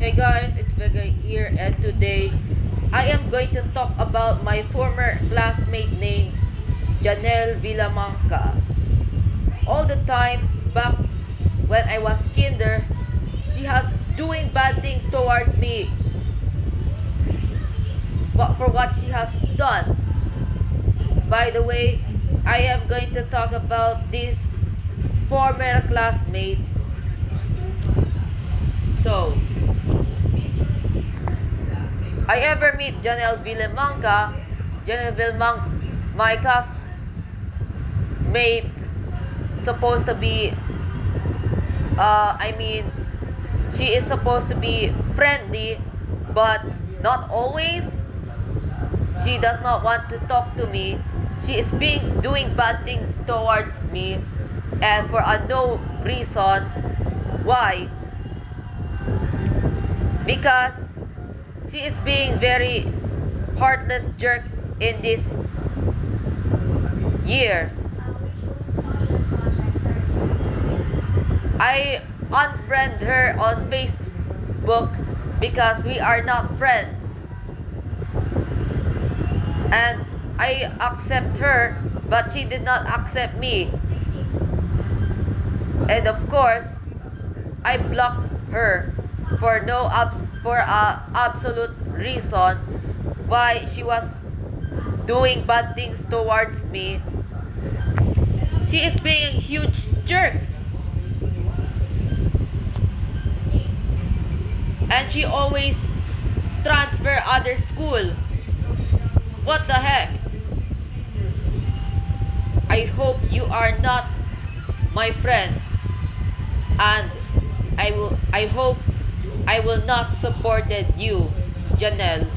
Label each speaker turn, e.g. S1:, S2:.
S1: Hey guys, it's Vega here, and today I am going to talk about my former classmate named Janelle Villamanca. All the time back when I was kinder, she has doing bad things towards me. But for what she has done. By the way, I am going to talk about this former classmate. So, I ever meet Janelle Villamanca. Janelle Villamanca's mate supposed to be she is supposed to be friendly, but not always. She does not want to talk to me. She is doing bad things towards me, and for a no reason. Why? Because she is being very heartless jerk in this year. I unfriend her on Facebook because we are not friends. And I accept her, but she did not accept me. And of course, I blocked her for absolute reason why she was doing bad things towards me. She is being a huge jerk. And she always transfer other school. What the heck? I hope you are not my friend. And I hope I will not supported you, Janelle.